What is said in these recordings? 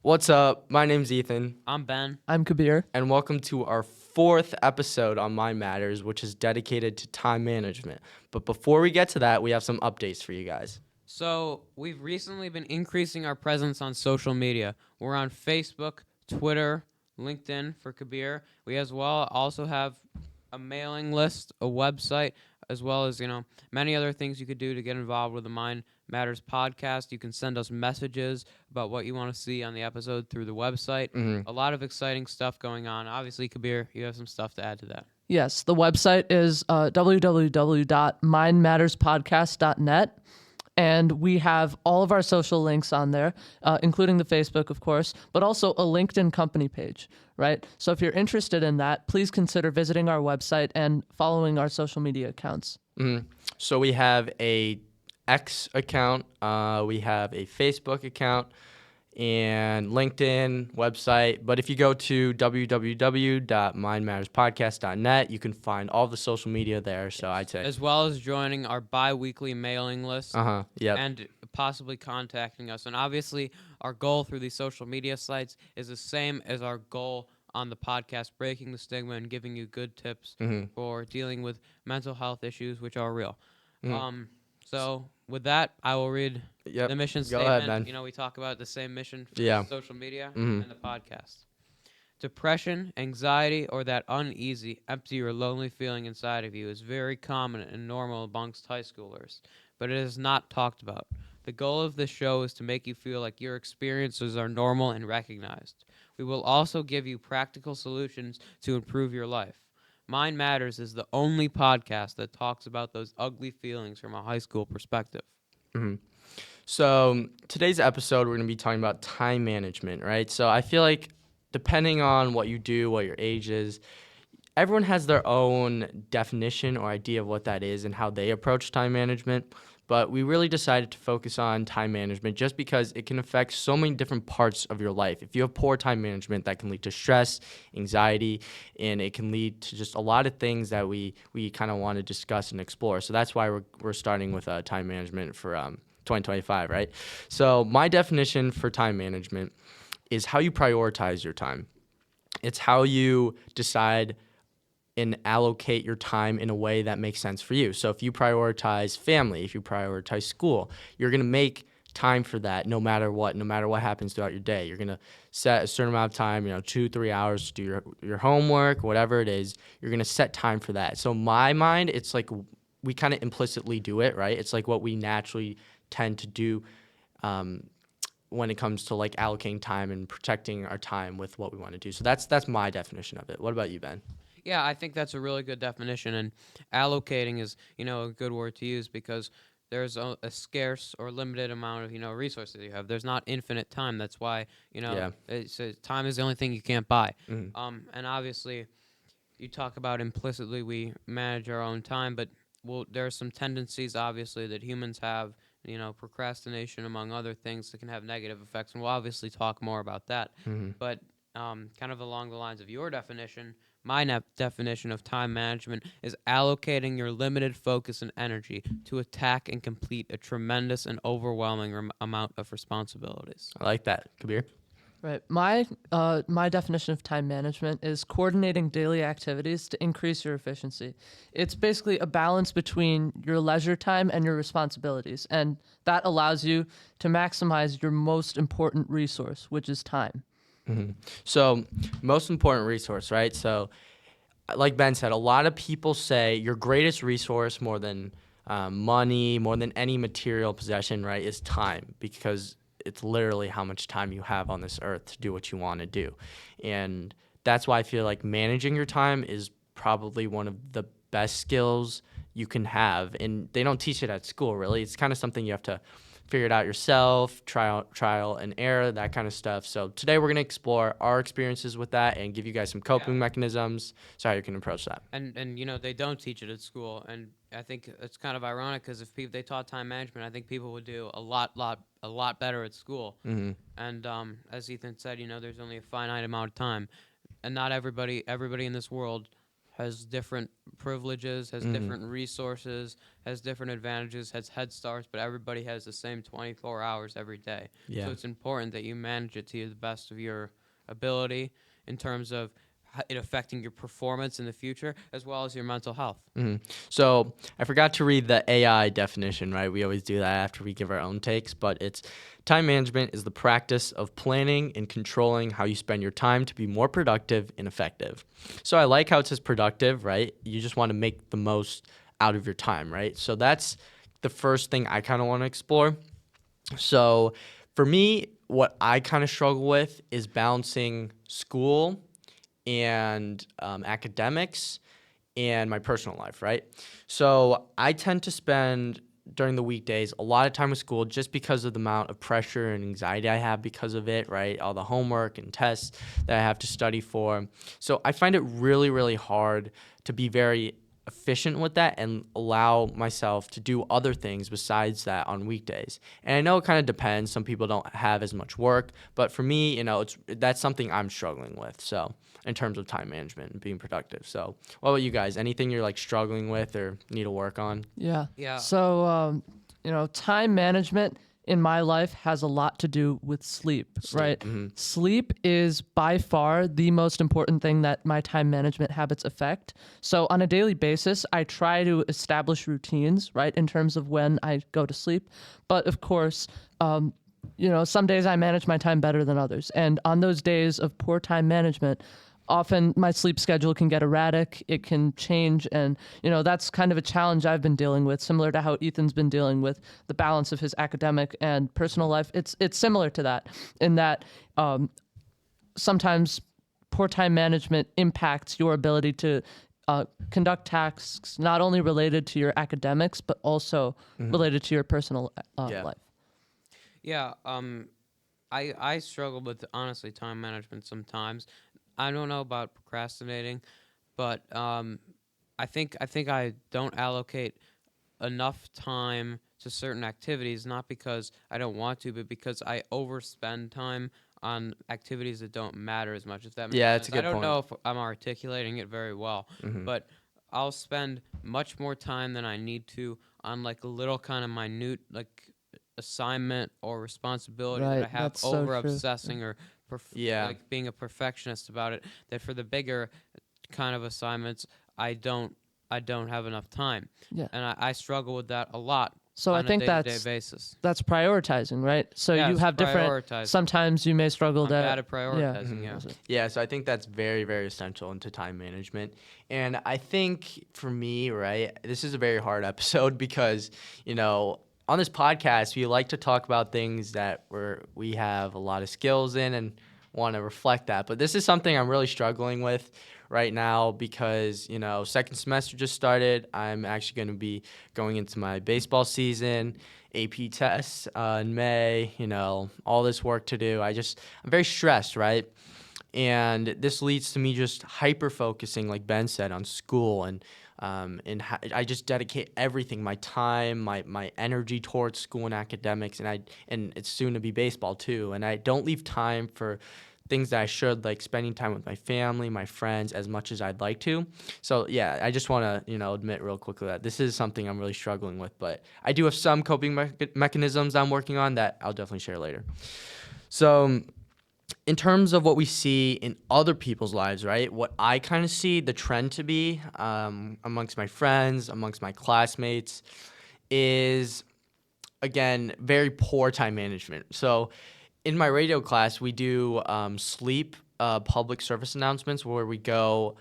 What's up? My name's Ethan, I'm Ben. I'm Kabir. and welcome to our fourth episode on Mind Matters, which is dedicated to time management. But before we get to that, we have some updates for you guys. So, we've recently been increasing our presence on social media. We're on Facebook, Twitter, LinkedIn for Kabir. We as well also have a mailing list, a website, as well as, many other things you could do to get involved with the Mind Matters podcast. You can send us messages about what you want to see on the episode through the website. A lot of exciting stuff going on. Obviously, Kabir, you have some stuff to add to that. Yes, the website is www.mindmatterspodcast.net. And we have all of our social links on there, including the Facebook, of course, but also a LinkedIn company page, right? So if you're interested in that, please consider visiting our website and following our social media accounts. So we have a X account, we have a Facebook account, and LinkedIn website. But if you go to www.mindmatterspodcast.net, you can find all the social media there. So I'd say, as well as joining our bi-weekly mailing list and possibly contacting us. And obviously, our goal through these social media sites is the same as our goal on the podcast, breaking the stigma and giving you good tips for dealing with mental health issues, which are real. So with that, I will read the mission statement. Go ahead, Ben. We talk about the same mission for social media and the podcast. Depression, anxiety, or that uneasy, empty, or lonely feeling inside of you is very common and normal amongst high schoolers, but it is not talked about. The goal of this show is to make you feel like your experiences are normal and recognized. We will also give you practical solutions to improve your life. Mind Matters is the only podcast that talks about those ugly feelings from a high school perspective. So today's episode, we're going to be talking about time management, right? So I feel like depending on what you do, what your age is, everyone has their own definition or idea of what that is and how they approach time management. But we really decided to focus on time management just because it can affect so many different parts of your life. If you have poor time management, that can lead to stress, anxiety, and it can lead to just a lot of things that we kind of want to discuss and explore. So that's why we're starting with time management for 2025, right? So my definition for time management is how you prioritize your time. It's how you decide and allocate your time in a way that makes sense for you. So if you prioritize family, if you prioritize school, you're going to make time for that no matter what happens throughout your day. You're going to set a certain amount of time, 2-3 hours to do your homework, whatever it is. You're going to set time for that. So in my mind, it's like we kind of implicitly do it, right? It's like what we naturally tend to do when it comes to like allocating time and protecting our time with what we want to do. So that's my definition of it. What about you, Ben? Yeah, I think that's a really good definition, and allocating is, a good word to use because there's a scarce or limited amount of, resources you have. There's not infinite time. That's why, time is the only thing you can't buy. And obviously, you talk about implicitly we manage our own time, but there are some tendencies, obviously, that humans have, procrastination, among other things that can have negative effects, and we'll obviously talk more about that. But kind of along the lines of your definition, my definition of time management is allocating your limited focus and energy to attack and complete a tremendous and overwhelming amount of responsibilities. I like that. Kabir? Right. My definition of time management is coordinating daily activities to increase your efficiency. It's basically a balance between your leisure time and your responsibilities, and that allows you to maximize your most important resource, which is time. So most important resource, right? So like Ben said, a lot of people say your greatest resource more than money, more than any material possession, right, is time, because it's literally how much time you have on this earth to do what you want to do. And that's why I feel like managing your time is probably one of the best skills you can have. And they don't teach it at school, really. It's kind of something you have to figure it out yourself, trial and error, that kind of stuff. So today we're going to explore our experiences with that and give you guys some coping mechanisms so how you can approach that. And they don't teach it at school, and I think it's kind of ironic because if they taught time management, I think people would do a lot better at school. And as Ethan said, there's only a finite amount of time, and not everybody in this world has different privileges, has different resources, has different advantages, has head starts, but everybody has the same 24 hours every day. Yeah. So it's important that you manage it to the best of your ability in terms of it affecting your performance in the future as well as your mental health. So I forgot to read the AI definition, right? We always do that after we give our own takes, but it's time management is the practice of planning and controlling how you spend your time to be more productive and effective. So I like how it says productive, right? You just want to make the most out of your time, right? So that's the first thing I kind of want to explore. So for me, what I kind of struggle with is balancing school and academics and my personal life, right? So I tend to spend during the weekdays a lot of time with school just because of the amount of pressure and anxiety I have because of it, right? All the homework and tests that I have to study for. So I find it really, really hard to be very efficient with that and allow myself to do other things besides that on weekdays. And I know it kind of depends. Some people don't have as much work, but for me, that's something I'm struggling with. So in terms of time management and being productive. So what about you guys? Anything you're like struggling with or need to work on? Yeah. Yeah. So, time management in my life has a lot to do with sleep, right? Sleep is by far the most important thing that my time management habits affect. So on a daily basis, I try to establish routines, right, in terms of when I go to sleep. But of course, some days I manage my time better than others. And on those days of poor time management, often my sleep schedule can get erratic, it can change, and that's kind of a challenge I've been dealing with, similar to how Ethan's been dealing with the balance of his academic and personal life. It's similar to that in that sometimes poor time management impacts your ability to conduct tasks not only related to your academics but also related to your personal life. Yeah, I struggle with honestly time management sometimes. I don't know about procrastinating, but I think I don't allocate enough time to certain activities, not because I don't want to, but because I overspend time on activities that don't matter as much. If that makes Yeah, sense. that's a good I don't point. know if I'm articulating it very well, but I'll spend much more time than I need to on like a little kind of minute like assignment or responsibility that I Right, have that's so over true. obsessing or Yeah. like being a perfectionist about it, that for the bigger kind of assignments I don't have enough time. Yeah. And I struggle with that a lot So I on a think day-to-day basis. that's prioritizing, right? So Yeah, you it's have different. prioritizing. Sometimes you may struggle I'm to. bad at prioritizing, yeah. Yeah, so I think that's very, very essential into time management. And I think for me, right, this is a very hard episode because, on this podcast, we like to talk about things that we have a lot of skills in and want to reflect that. But this is something I'm really struggling with right now because, second semester just started. I'm actually going to be going into my baseball season, AP tests in May, all this work to do. I'm very stressed, right? And this leads to me just hyper focusing, like Ben said, on school I just dedicate everything, my time, my energy towards school and academics, and it's soon to be baseball too. And I don't leave time for things that I should, like spending time with my family, my friends, as much as I'd like to. So yeah, I just want to admit real quickly that this is something I'm really struggling with, but I do have some coping mechanisms I'm working on that I'll definitely share later. So in terms of what we see in other people's lives, right, what I kind of see the trend to be amongst my friends, amongst my classmates, is, again, very poor time management. So in my radio class, we do sleep public service announcements where we go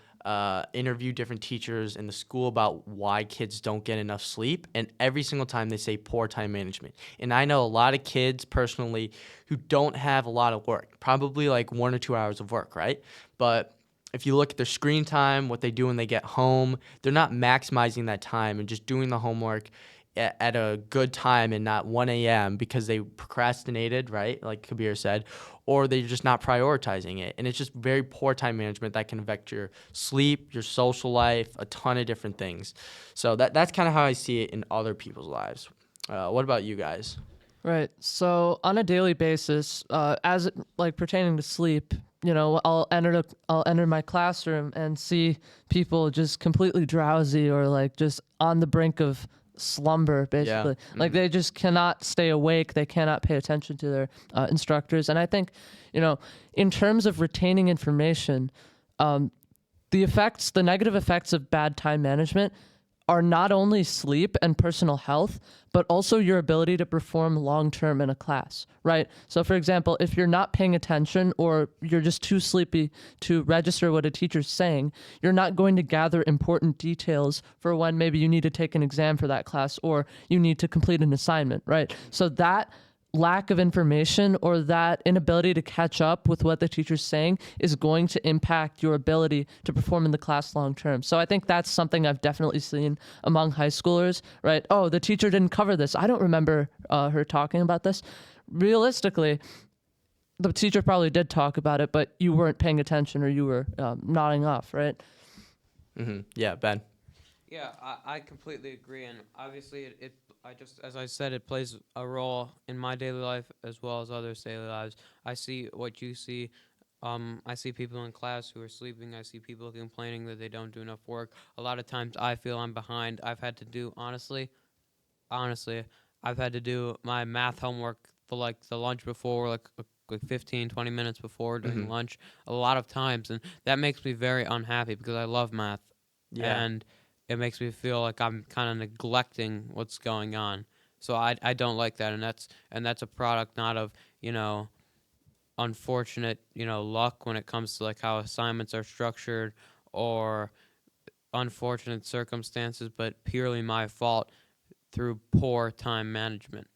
interview different teachers in the school about why kids don't get enough sleep. And every single time they say poor time management. And I know a lot of kids personally who don't have a lot of work, probably like 1 or 2 hours of work, right? But if you look at their screen time, what they do when they get home, they're not maximizing that time and just doing the homework at a good time and not 1 a.m. because they procrastinated, right? Like Kabir said, or they're just not prioritizing it. And it's just very poor time management that can affect your sleep, your social life, a ton of different things. So that's kind of how I see it in other people's lives. What about you guys? Right. So on a daily basis, as it, like pertaining to sleep, I'll enter my classroom and see people just completely drowsy or like just on the brink of slumber, basically. Like they just cannot stay awake. They cannot pay attention to their instructors. And I think, in terms of retaining information, the negative effects of bad time management are not only sleep and personal health, but also your ability to perform long term in a class, right? So, for example, if you're not paying attention or you're just too sleepy to register what a teacher's saying, you're not going to gather important details for when maybe you need to take an exam for that class or you need to complete an assignment, right? So, that lack of information or that inability to catch up with what the teacher's saying is going to impact your ability to perform in the class long term. So I think that's something I've definitely seen among high schoolers, right? Oh, the teacher didn't cover this. I don't remember her talking about this. Realistically, the teacher probably did talk about it, but you weren't paying attention or you were nodding off, right? Yeah, Ben. Yeah, I completely agree, and obviously as I said, it plays a role in my daily life as well as others' daily lives. I see what you see. I see people in class who are sleeping. I see people complaining that they don't do enough work. A lot of times I feel I'm behind. I've had to do, honestly, I've had to do my math homework for the lunch before, like 15, 20 minutes before during lunch a lot of times, and that makes me very unhappy because I love math. Yeah. And it makes me feel like I'm kind of neglecting what's going on. So I don't like that, and that's a product not of unfortunate luck when it comes to like how assignments are structured or unfortunate circumstances, but purely my fault through poor time management.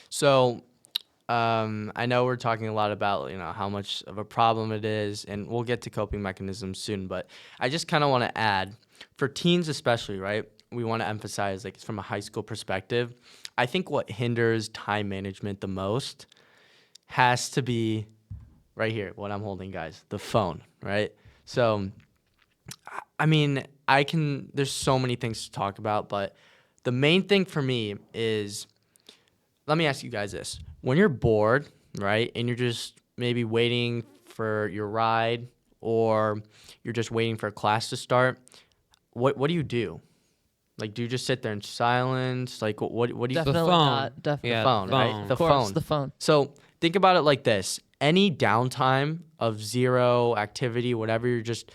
So I know we're talking a lot about how much of a problem it is, and we'll get to coping mechanisms soon. But I just kind of want to add, for teens especially, right? We want to emphasize like from a high school perspective. I think what hinders time management the most has to be right here. What I'm holding, guys, the phone, right? So, I mean, There's so many things to talk about, but the main thing for me is, let me ask you guys this. When you're bored, right, and you're just maybe waiting for your ride or you're just waiting for a class to start, what do you do? Like, do you just sit there in silence? Like, what do you... Definitely phone. not. Definitely. Yeah, The phone, right? phone. The Of course, phone. the phone. So think about it like this. Any downtime of zero activity, whatever, you're just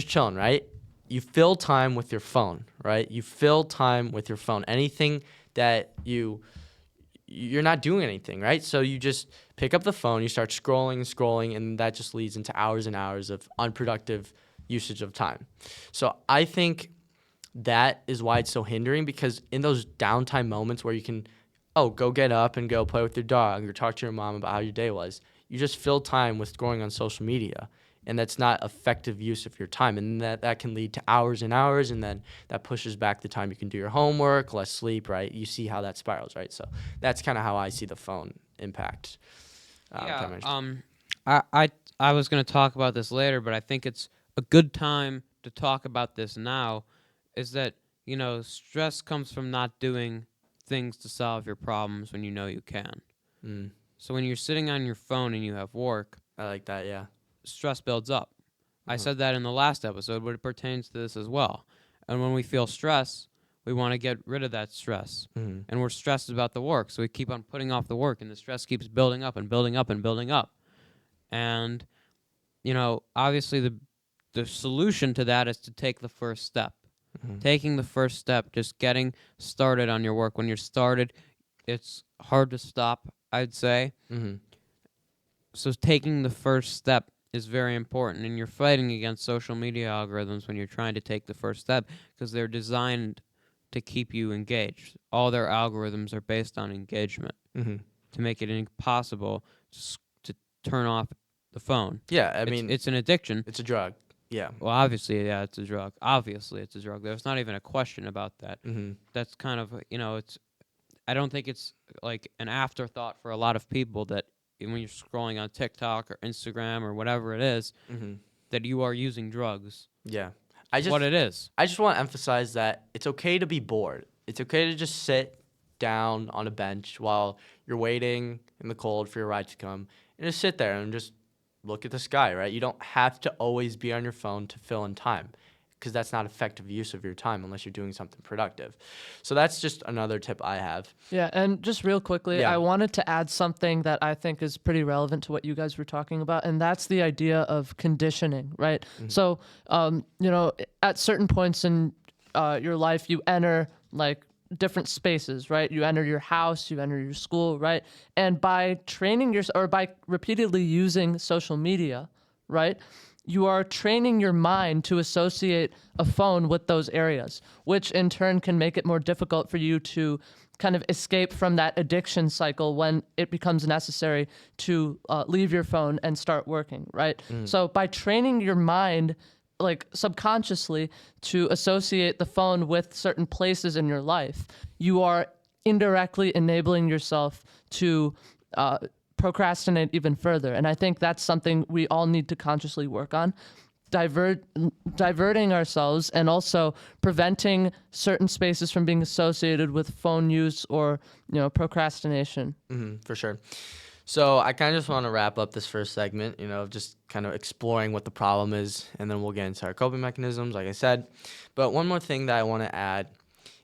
chilling, right? You fill time with your phone, right? You fill time with your phone. Anything that you're not doing anything, right? So you just pick up the phone, you start scrolling, and that just leads into hours and hours of unproductive usage of time. So I think that is why it's so hindering, because in those downtime moments where you can, go get up and go play with your dog or talk to your mom about how your day was, you just fill time with scrolling on social media. And that's not effective use of your time. And that can lead to hours and hours, and then that pushes back the time you can do your homework, less sleep, right? You see how that spirals, right? So that's kind of how I see the phone impact. time management. I was going to talk about this later, but I think it's a good time to talk about this now, is that, stress comes from not doing things to solve your problems when you know you can. Mm, So when you're sitting on your phone and you have work, I like that, yeah. stress builds up. I Uh-huh. said that in the last episode, but it pertains to this as well. And when we feel stress, we want to get rid of that stress. Mhm. And we're stressed about the work, so we keep on putting off the work, and the stress keeps building up and building up and building up. And, obviously the solution to that is to take the first step. Mhm. Taking the first step, just getting started on your work. When you're started, it's hard to stop, I'd say. Mhm. So taking the first step is very important, and you're fighting against social media algorithms when you're trying to take the first step, because they're designed to keep you engaged. All their algorithms are based on engagement Mhm. to make it impossible to turn off the phone. Yeah, I It's, mean, it's an addiction. it's a drug. Yeah. Well, obviously, yeah, it's a drug. Obviously, it's a drug. There's not even a question about that. Mhm. That's kind of, it's. I don't think it's like an afterthought for a lot of people that when you're scrolling on TikTok or Instagram or whatever it is, Mhm. that you are using drugs. Yeah. It's what it is. I just want to emphasize that it's okay to be bored. It's okay to just sit down on a bench while you're waiting in the cold for your ride to come, and just sit there and just look at the sky, right? You don't have to always be on your phone to fill in time, because that's not effective use of your time unless you're doing something productive. So that's just another tip I have. Yeah, and just real quickly, Yeah. I wanted to add something that I think is pretty relevant to what you guys were talking about, and that's the idea of conditioning, right? So, at certain points in your life, you enter like different spaces, right? You enter your house, you enter your school, right? And by training or by repeatedly using social media, right? You are training your mind to associate a phone with those areas, which in turn can make it more difficult for you to kind of escape from that addiction cycle when it becomes necessary to leave your phone and start working, right? So by training your mind, like subconsciously, to associate the phone with certain places in your life, you are indirectly enabling yourself to procrastinate even further. And I think that's something we all need to consciously work on. Diverting ourselves and also preventing certain spaces from being associated with phone use or procrastination. For sure. So I kind of just want to wrap up this first segment, just kind of exploring what the problem is, and then we'll get into our coping mechanisms, like I said. But one more thing that I want to add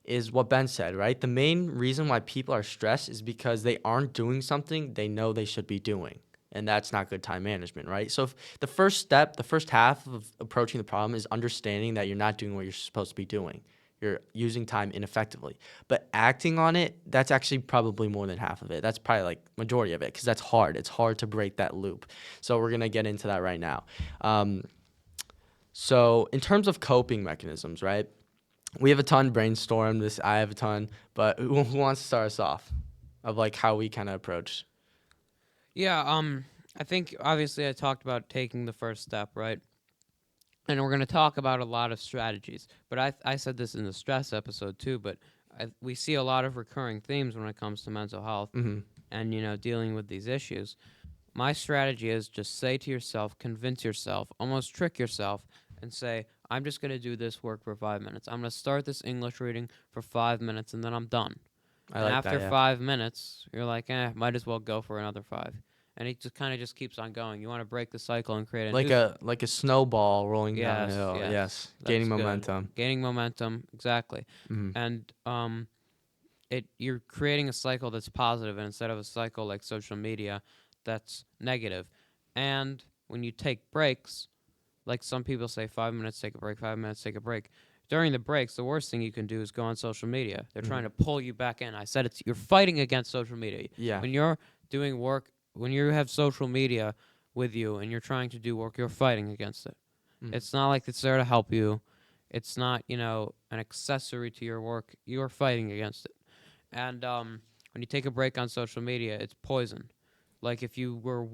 is what Ben said, right? The main reason why people are stressed is because they aren't doing something they know they should be doing. And that's not good time management, right? So if the first step, the first half of approaching the problem is understanding that you're not doing what you're supposed to be doing. You're using time ineffectively. But acting on it, that's actually probably more than half of it. That's probably like majority of it, because that's hard. It's hard to break that loop. So we're going to get into that right now. So in terms of coping mechanisms, right? We have a ton brainstormed this. I have a ton, but who wants to start us off of like how we kind of approach? Yeah, I think obviously I talked about taking the first step, right? And we're going to talk about a lot of strategies. But I said this in the stress episode too, but we see a lot of recurring themes when it comes to mental health and, dealing with these issues. My strategy is just say to yourself, convince yourself, almost trick yourself, and say, I'm just going to do this work for 5 minutes. I'm going to start this English reading for 5 minutes, and then I'm done. I like after that, yeah. 5 minutes, you're like, might as well go for another 5. And it just kind of just keeps on going. You want to break the cycle and create like a snowball rolling down the Yes, hill. yes. Yes, That's gaining good. momentum. Gaining momentum, exactly. Mhm. And you're creating a cycle that's positive, and instead of a cycle like social media that's negative. And when you take breaks, like some people say 5 minutes, take a break, 5 minutes, take a break. During the breaks, the worst thing you can do is go on social media. They're trying to pull you back in. I said you're fighting against social media. Yeah. When you're doing work, when you have social media with you and you're trying to do work, you're fighting against it. It's not like it's there to help you. It's not, an accessory to your work. You're fighting against it. And when you take a break on social media, it's poison. Like if you were,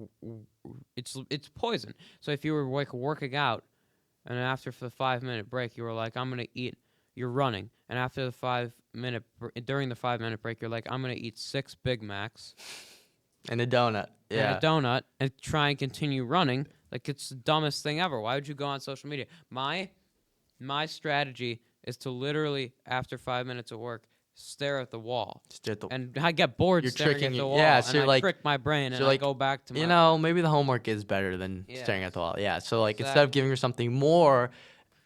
it's poison. So if you were like working out, and after the 5 minute break, you were like, I'm gonna eat. You're running, and after the 5 minute, during the 5 minute break, you're like, I'm gonna eat 6 Big Macs And a donut. Yeah. and a donut, and try and continue running. Like it's the dumbest thing ever. Why would you go on social media? My strategy is to literally, after 5 minutes of work, stare at the wall. And I get bored You're staring tricking at the you- wall. yeah, so and you're I like- trick my brain, so and I like, go back to my... maybe the homework is better than staring at the wall. Yeah. So like instead of Exactly. giving her something more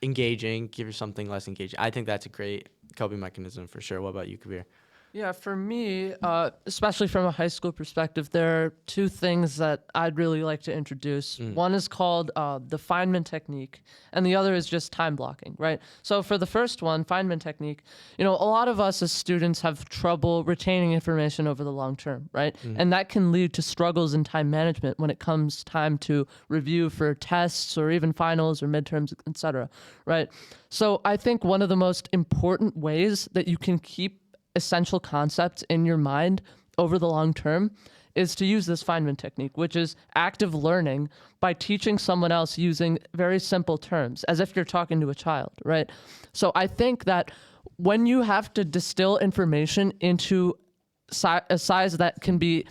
engaging, give her something less engaging. I think that's a great coping mechanism for sure. What about you, Kabir? Yeah, for me, especially from a high school perspective, there are 2 things that I'd really like to introduce. One is called the Feynman technique, and the other is just time blocking, right? So for the first one, Feynman technique, a lot of us as students have trouble retaining information over the long term, right? And that can lead to struggles in time management when it comes time to review for tests or even finals or midterms, etc., right? So I think one of the most important ways that you can keep essential concepts in your mind over the long term is to use this Feynman technique, which is active learning by teaching someone else using very simple terms, as if you're talking to a child, right? So I think that when you have to distill information into a size that can be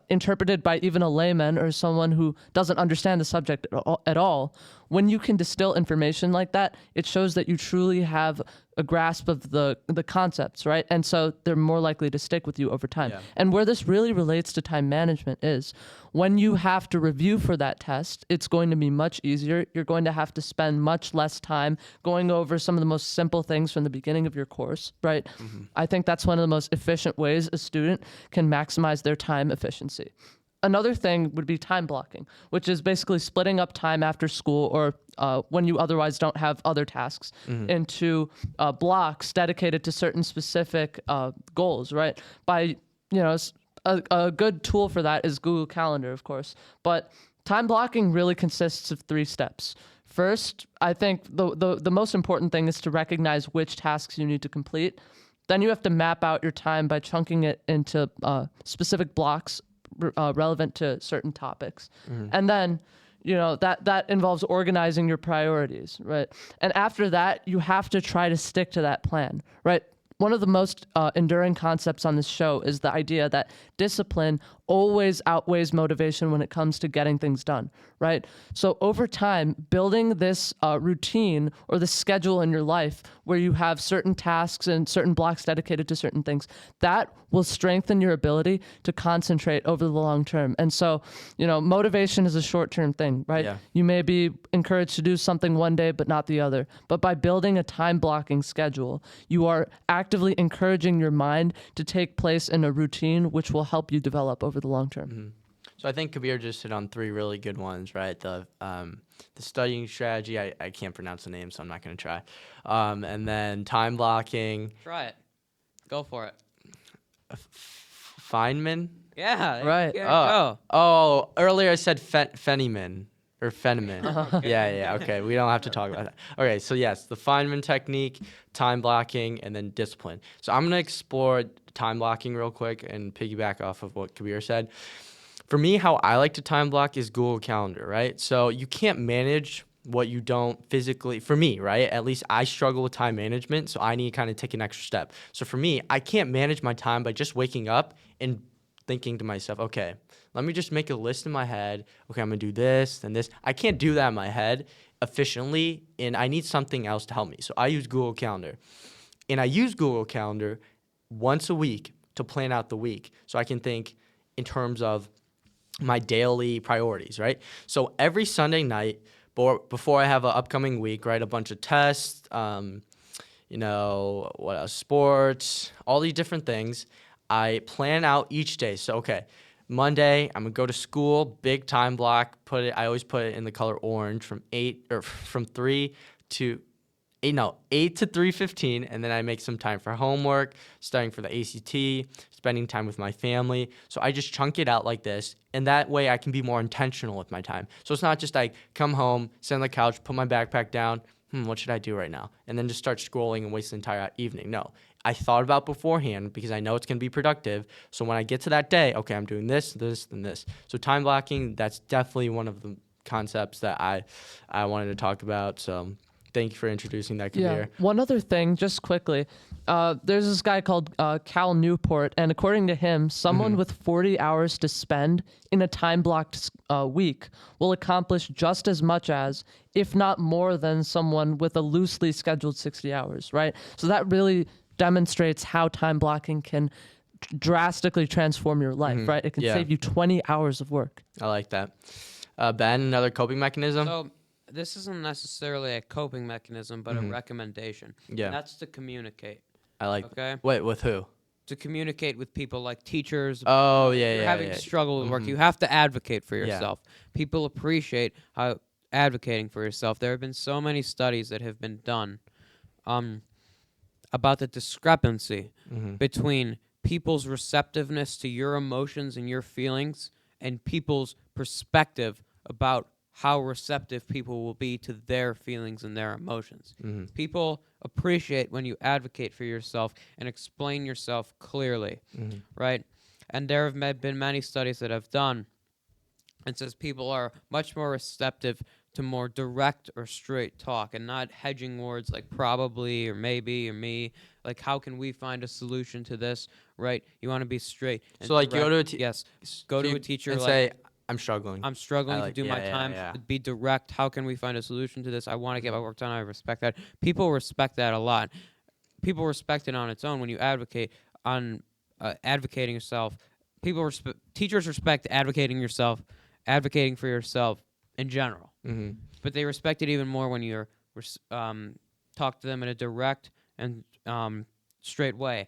interpreted by even a layman or someone who doesn't understand the subject at all, when you can distill information like that, it shows that you truly have a grasp of the concepts, right? And so they're more likely to stick with you over time. Yeah. And where this really relates to time management is when you have to review for that test, it's going to be much easier. You're going to have to spend much less time going over some of the most simple things from the beginning of your course, right? I think that's one of the most efficient ways a student can maximize their time efficiency. Another thing would be time blocking, which is basically splitting up time after school or when you otherwise don't have other tasks into blocks dedicated to certain specific goals, right? A good tool for that is Google Calendar, of course. But time blocking really consists of 3 steps. First, I think the most important thing is to recognize which tasks you need to complete. Then you have to map out your time by chunking it into specific blocks relevant to certain topics. And then, that involves organizing your priorities, right? And after that, you have to try to stick to that plan, right? One of the most enduring concepts on this show is the idea that discipline always outweighs motivation when it comes to getting things done, right? So over time, building this routine or the schedule in your life where you have certain tasks and certain blocks dedicated to certain things, that will strengthen your ability to concentrate over the long term. And so, motivation is a short-term thing, right? Yeah. You may be encouraged to do something one day, but not the other. But by building a time blocking schedule, you are actively encouraging your mind to take place in a routine which will help you develop over the long term. So I think Kabir just hit on 3 really good ones, right? The studying strategy, I can't pronounce the name, so I'm not going to try. And then time blocking. Try it. Go for it. Feynman? Yeah. Right. There you go. Oh, earlier I said Feynman. Or Feynman. Yeah, okay. We don't have to talk about that. Okay, so yes, the Feynman technique, time blocking, and then discipline. So I'm going to explore time blocking real quick and piggyback off of what Kabir said. For me, how I like to time block is Google Calendar, right? So you can't manage what you don't physically, for me, right? At least I struggle with time management, so I need to kind of take an extra step. So for me, I can't manage my time by just waking up and thinking to myself, okay, let me just make a list in my head. Okay, I'm going to do this and this. I can't do that in my head efficiently, and I need something else to help me. So I use Google Calendar. And I use Google Calendar once a week to plan out the week so I can think in terms of my daily priorities, right? So every Sunday night, before I have an upcoming week, right, a bunch of tests, what else, sports, all these different things, I plan out each day. So, okay, Monday, I'm gonna go to school, big time block. I always put it in the color orange from 8 to 3:15, and then I make some time for homework, studying for the ACT, spending time with my family. So I just chunk it out like this, and that way I can be more intentional with my time. So it's not just like come home, sit on the couch, put my backpack down, what should I do right now? And then just start scrolling and waste the entire evening. No, I thought about beforehand because I know it's going to be productive. So when I get to that day, okay, I'm doing this, this, and this. So time blocking, that's definitely one of the concepts that I wanted to talk about. So thank you for introducing that, Kabir. Yeah. One other thing, just quickly, there's this guy called Cal Newport, and according to him, someone with 40 hours to spend in a time-blocked week will accomplish just as much as, if not more than, someone with a loosely scheduled 60 hours, right? So that really demonstrates how time blocking can drastically transform your life, right? It can save you 20 hours of work. I like that. Ben, another coping mechanism? So this isn't necessarily a coping mechanism, but a recommendation. Yeah. And that's to communicate. I like Okay. Wait, with who? To communicate with people like teachers. Oh, yeah, You're yeah. having struggle with work. You have to advocate for yourself. People appreciate how advocating for yourself. There have been so many studies that have been done about the discrepancy between people's receptiveness to your emotions and your feelings and people's perspective about how receptive people will be to their feelings and their emotions. People appreciate when you advocate for yourself and explain yourself clearly, right? And there have been many studies that have done, and says people are much more receptive to more direct or straight talk and not hedging words like probably or maybe or me. Like, how can we find a solution to this? right? You want to be straight. And So like you go to a direct. Yes, go to a teacher and like, say, I'm struggling. I'm struggling to like, do my time. yeah. Be direct. How can we find a solution to this? I want to get my work done. I respect that. People respect that a lot. People respect it on its own when you advocate on advocating yourself. Teachers respect advocating for yourself in general. Mm-hmm. But they respect it even more when you're talk to them in a direct and straight way,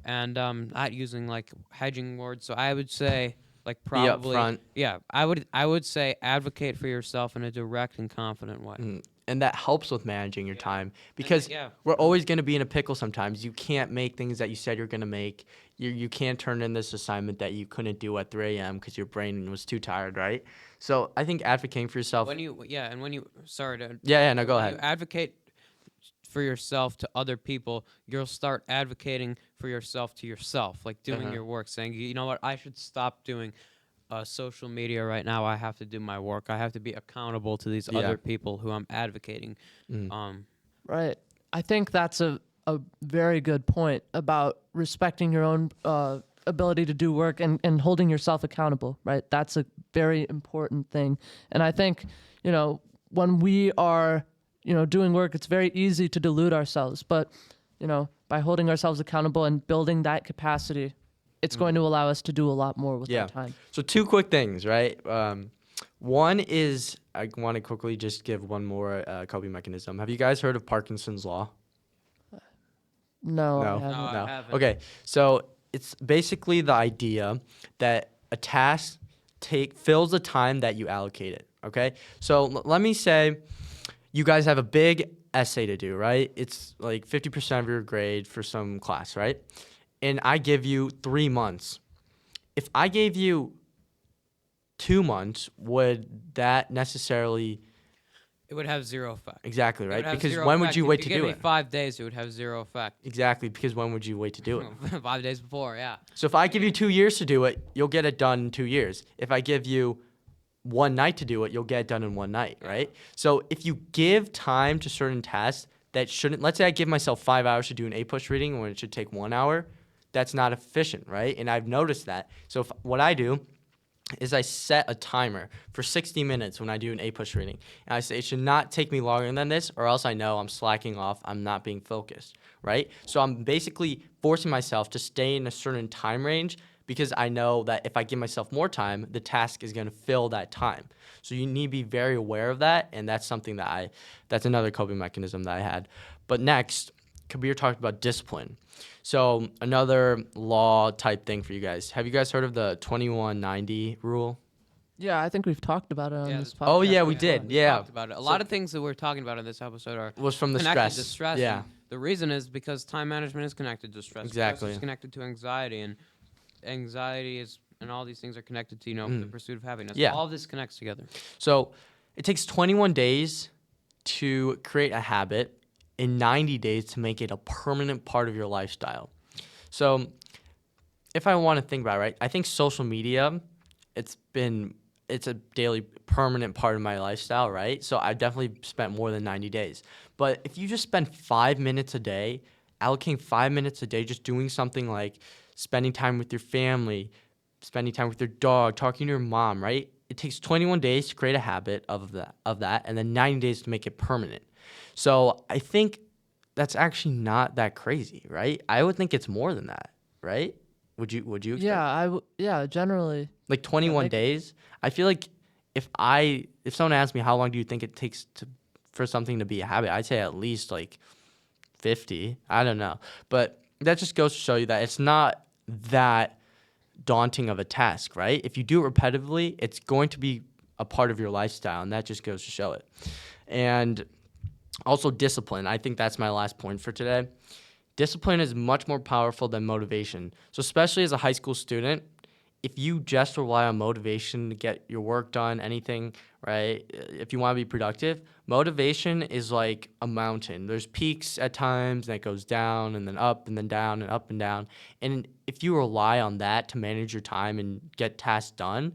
and not using like hedging words. So I would say like Be probably upfront. yeah. I would say advocate for yourself in a direct and confident way. And that helps with managing your time because yeah. we're always going to be in a pickle sometimes. You can't make things that you said you're going to make. You can't turn in this assignment that you couldn't do at 3 a.m. because your brain was too tired, right? So I think advocating for yourself. When you sorry to No, go when ahead. you advocate for yourself to other people, you'll start advocating for yourself to yourself, like doing your work, saying, you know what, I should stop doing social media right now. I have to do my work. I have to be accountable to these other people who I'm advocating. Right. I think that's a very good point about respecting your own ability to do work and holding yourself accountable, right? That's a very important thing. And I think, when we are, doing work, it's very easy to delude ourselves. But, by holding ourselves accountable and building that capacity, it's going to allow us to do a lot more with our time. So 2 quick things, right? One is I want to quickly just give one more coping mechanism. Have you guys heard of Parkinson's law? No, No. I haven't. No, I haven't. Okay, so it's basically the idea that a task fills the time that you allocate it. Okay, so let me say you guys have a big essay to do, right? It's like 50% of your grade for some class, right? And I give you 3 months. If I gave you 2 months, would that necessarily It would have zero effect. exactly It would right? have Because zero when would effect. you If wait you to give do me it? 5 days, it would have zero effect. Exactly, because when would you wait to do it? 5 days before, yeah. So if I give you 2 years to do it, you'll get it done in 2 years. If I give you 1 night to do it, you'll get it done in 1 night, right? So if you give time to certain tasks that shouldn't, let's say I give myself 5 hours to do an A-push reading when it should take 1 hour, that's not efficient, right? And I've noticed that. So what I do is I set a timer for 60 minutes when I do an A-push reading. And I say it should not take me longer than this, or else I know I'm slacking off, I'm not being focused, right? So I'm basically forcing myself to stay in a certain time range because I know that if I give myself more time, the task is going to fill that time. So you need to be very aware of that, and that's something that's another coping mechanism that I had. But next, Kabir talked about discipline. So another law type thing for you guys. Have you guys heard of the 2190 rule? Yeah, I think we've talked about it on Yeah, this this- podcast. Oh, yeah, we before. did. We Yeah. talked about it. A lot of things that we're talking about in this episode are Was from the connected stress. to stress. Yeah. And the reason is because time management is connected to stress. Exactly. Stress is connected to anxiety, and anxiety is, and all these things are connected to, the pursuit of happiness. Yeah. All of this connects together. So it takes 21 days to create a habit and 90 days to make it a permanent part of your lifestyle. So if I want to think about it, right, I think social media, it's a daily permanent part of my lifestyle, right? So I've definitely spent more than 90 days. But if you just spend 5 minutes a day, allocating 5 minutes a day, just doing something like spending time with your family, spending time with your dog, talking to your mom, right? It takes 21 days to create a habit of that, and then 90 days to make it permanent. So I think that's actually not that crazy, right? I would think it's more than that, right? Would you? Expect? Yeah, generally. Like 21 days. I feel like if someone asked me how long do you think it takes for something to be a habit, I'd say at least like 50. I don't know, but that just goes to show you that it's not that daunting of a task, right? If you do it repetitively, it's going to be a part of your lifestyle, and that just goes to show it. And also discipline. I think that's my last point for today. Discipline is much more powerful than motivation. So especially as a high school student, if you just rely on motivation to get your work done, anything, right? If you want to be productive, motivation is like a mountain. There's peaks at times, and it goes down and then up and then down and up and down. And if you rely on that to manage your time and get tasks done,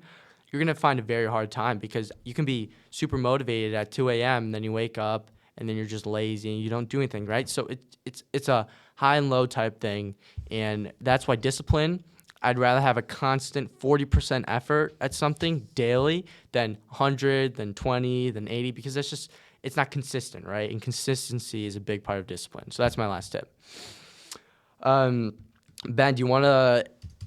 you're going to find a very hard time because you can be super motivated at 2 a.m. and then you wake up and then you're just lazy and you don't do anything, right? So it's a high and low type thing, and that's why discipline. I'd rather have a constant 40% effort at something daily than 100, than 20, than 80, because it's not consistent, right? And consistency is a big part of discipline. So that's my last tip. Ben, do you want to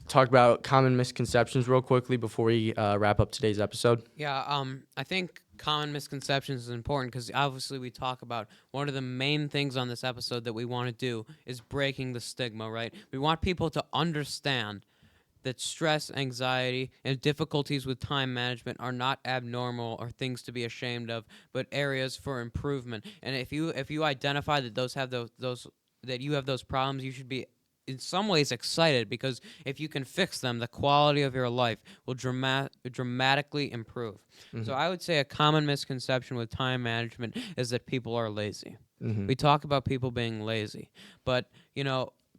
talk about common misconceptions real quickly before we wrap up today's episode? Yeah, I think common misconceptions is important because obviously we talk about one of the main things on this episode that we want to do is breaking the stigma, right? We want people to understand that stress, anxiety, and difficulties with time management are not abnormal or things to be ashamed of, but areas for improvement. And if you identify that that you have those problems, you should be in some ways excited, because if you can fix them, the quality of your life will dramatically improve. So I would say a common misconception with time management is that people are lazy. We talk about people being lazy, but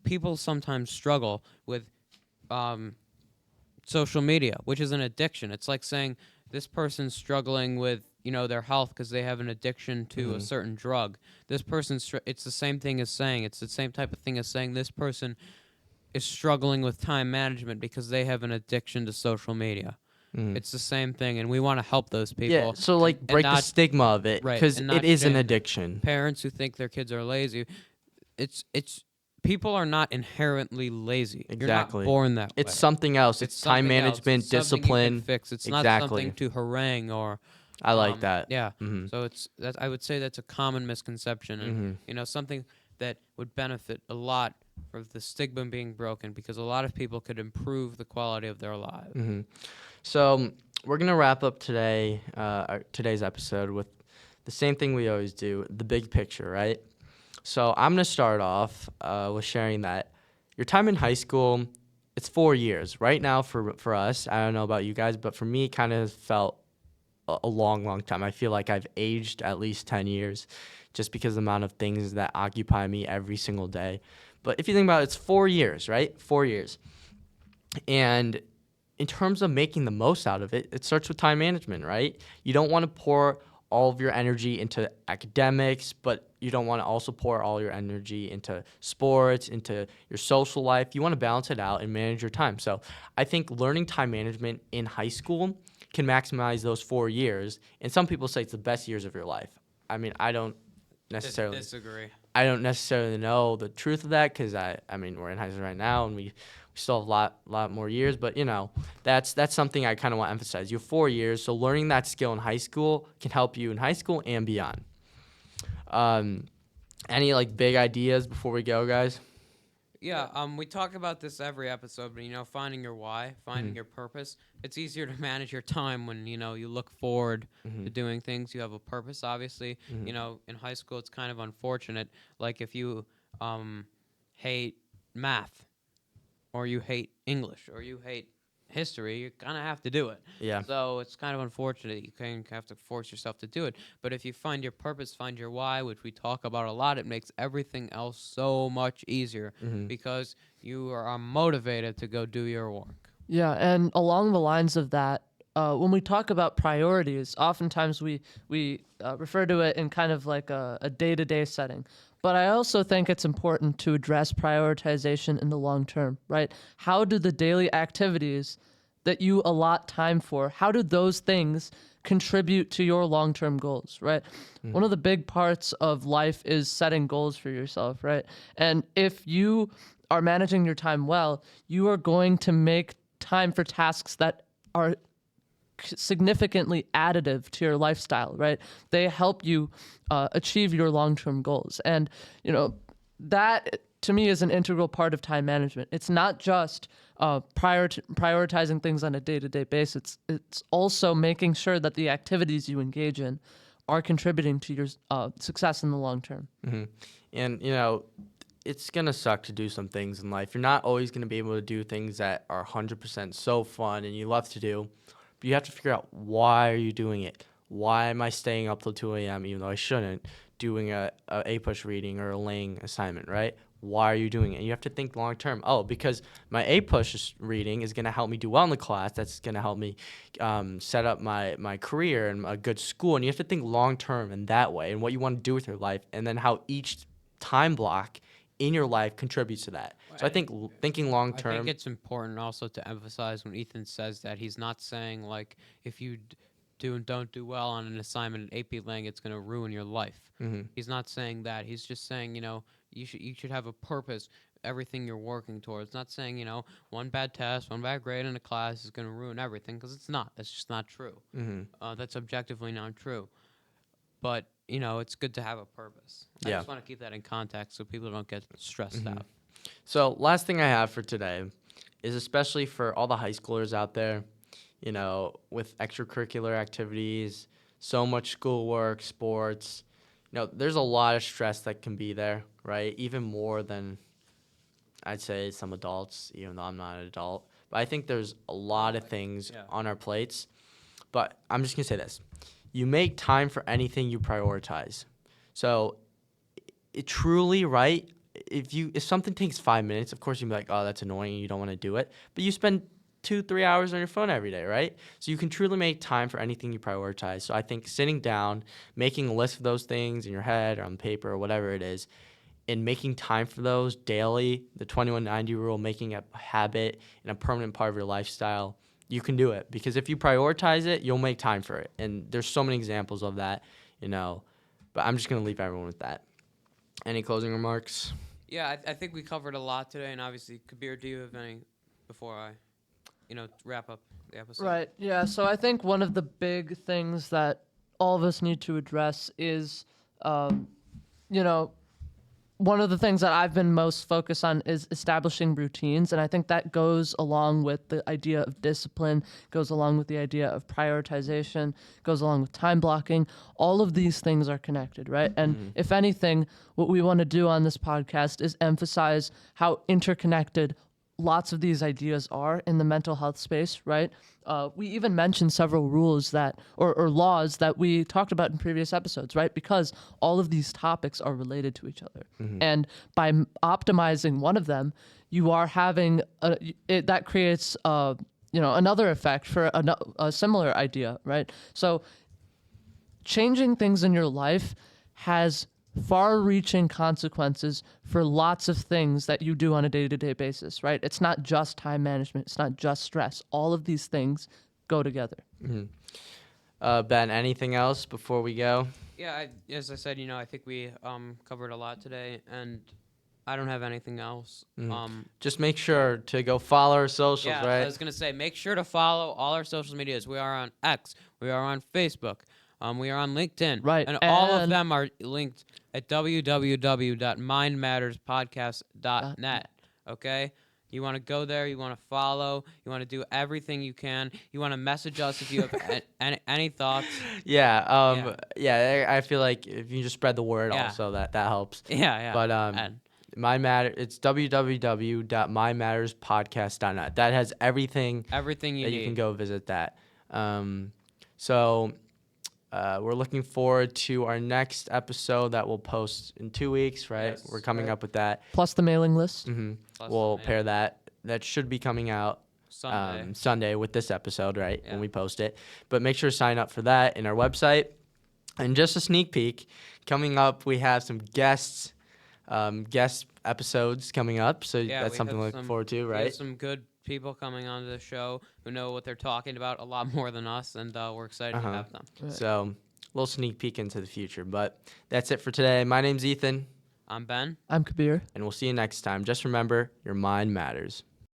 people sometimes struggle with social media, which is an addiction. It's like saying this person's struggling with their health because they have an addiction to a certain drug. This person's it's the same thing as saying it's the same type of thing as saying this person is struggling with time management because they have an addiction to social media. It's the same thing, and we want to help those people. Yeah, so like break the stigma of it, right, because and not it is an shame addiction. parents who think their kids are lazy. It's people are not inherently lazy. You're Exactly. not born that way. It's something else. It's time something else. management, It's something you can discipline. fix. It's not Exactly. something to harangue or. I like that. Yeah. Mhm. So I would say that's a common misconception, and something that would benefit a lot for the stigma being broken, because a lot of people could improve the quality of their lives. So we're gonna wrap up today's episode with the same thing we always do: the big picture, right? So I'm gonna start off with sharing that your time in high school, it's 4 years. Right now for us, I don't know about you guys, but for me, it kind of felt a long, long time. I feel like I've aged at least 10 years just because of the amount of things that occupy me every single day. But if you think about it, it's 4 years, right? 4 years. And in terms of making the most out of it, it starts with time management, right? You don't want to pour all of your energy into academics, but you don't want to also pour all your energy into sports, into your social life. You want to balance it out and manage your time. So I think learning time management in high school can maximize those 4 years. And some people say it's the best years of your life. I mean, I don't necessarily Disagree. I don't necessarily know the truth of that, because I mean, we're in high school right now and we still have a lot more years, but that's something I kind of want to emphasize. You have 4 years, so learning that skill in high school can help you in high school and beyond. Any like big ideas before we go, guys? Yeah, we talk about this every episode, but finding your why, finding your purpose. It's easier to manage your time when you look forward to doing things. You have a purpose, obviously. In high school, it's kind of unfortunate. Like if you hate math, or you hate English, or you hate history, you kind of have to do it. Yeah. So it's kind of unfortunate. You kind of have to force yourself to do it. But if you find your purpose, find your why, which we talk about a lot, it makes everything else so much easier, because you are motivated to go do your work. Yeah, and along the lines of that, when we talk about priorities, oftentimes we refer to it in kind of like a day-to-day setting. But I also think it's important to address prioritization in the long term, right? How do the daily activities that you allot time for, how do those things contribute to your long-term goals, right? One of the big parts of life is setting goals for yourself, right? And if you are managing your time well, you are going to make time for tasks that are significantly additive to your lifestyle, right? They help you achieve your long-term goals. And, that to me is an integral part of time management. It's not just prioritizing things on a day-to-day basis. It's also making sure that the activities you engage in are contributing to your success in the long term. And, it's going to suck to do some things in life. You're not always going to be able to do things that are 100% so fun and you love to do. You have to figure out, why are you doing it? Why am I staying up till 2 a.m. even though I shouldn't? doing a push reading or a laying assignment, right? Why are you doing it? You have to think long term. Oh, because my A push reading is going to help me do well in the class. That's going to help me set up my career and a good school. And you have to think long term in that way and what you want to do with your life, and then how each time block in your life contributes to that. So I think thinking long I term. think it's important also to emphasize when Ethan says that he's not saying like if you do and don't do well on an assignment at AP Lang, it's going to ruin your life. He's not saying that. He's just saying, you should have a purpose. Everything you're working towards. Not saying one bad test, one bad grade in a class is going to ruin everything, because it's not. That's just not true. That's objectively not true. But it's good to have a purpose. I just want to keep that in context so people don't get stressed out. So last thing I have for today is, especially for all the high schoolers out there, with extracurricular activities, so much schoolwork, sports, there's a lot of stress that can be there, right? Even more than I'd say some adults, even though I'm not an adult. But I think there's a lot of things on our plates. But I'm just going to say this. You make time for anything you prioritize. So it truly, right, if something takes 5 minutes, of course you'll be like, oh, that's annoying, you don't want to do it. But you spend 2-3 hours on your phone every day, right? So you can truly make time for anything you prioritize. So I think sitting down, making a list of those things in your head or on paper or whatever it is, and making time for those daily, the 2190 rule, making it a habit and a permanent part of your lifestyle, you can do it. Because if you prioritize it, you'll make time for it. And there's so many examples of that, But I'm just going to leave everyone with that. Any closing remarks? Yeah, I think we covered a lot today. And obviously, Kabir, do you have any before I wrap up the episode? Right. Yeah. So I think one of the big things that all of us need to address is, one of the things that I've been most focused on is establishing routines. And I think that goes along with the idea of discipline, goes along with the idea of prioritization, goes along with time blocking. All of these things are connected, right? And if anything, what we want to do on this podcast is emphasize how interconnected lots of these ideas are in the mental health space, right? We even mentioned several rules that, or laws that we talked about in previous episodes, right? Because all of these topics are related to each other. And by optimizing one of them, you are having, that creates, another effect for a similar idea, right? So changing things in your life has far-reaching consequences for lots of things that you do on a day-to-day basis, right? It's not just time management. It's not just stress. All of these things go together. Ben, anything else before we go? Yeah, as I said, I think we covered a lot today, and I don't have anything else. Just make sure to go follow our socials, Yeah, right? I was going to say, make sure to follow all our social medias. We are on X. We are on Facebook. We are on LinkedIn. Right, And all of them are linked at www.mindmatterspodcast.net. Okay? You want to go there. You want to follow. You want to do everything you can. You want to message us if you have any thoughts. Yeah, I feel like if you just spread the word also, that helps. Yeah. But it's www.mindmatterspodcast.net. That has everything you that need. You can go visit that. We're looking forward to our next episode that we'll post in 2 weeks, right? Yes, We're coming up with that. Plus the mailing list. We'll pair that. That should be coming out Sunday with this episode, right? Yeah. When we post it. But make sure to sign up for that in our website. And just a sneak peek, coming up, we have some guest episodes coming up. So that's something to look forward to, right? We have some good people coming onto the show who know what they're talking about a lot more than us, and we're excited to have them. Right. So a little sneak peek into the future. But that's it for today. My name's Ethan. I'm Ben. I'm Kabir. And we'll see you next time. Just remember, your mind matters.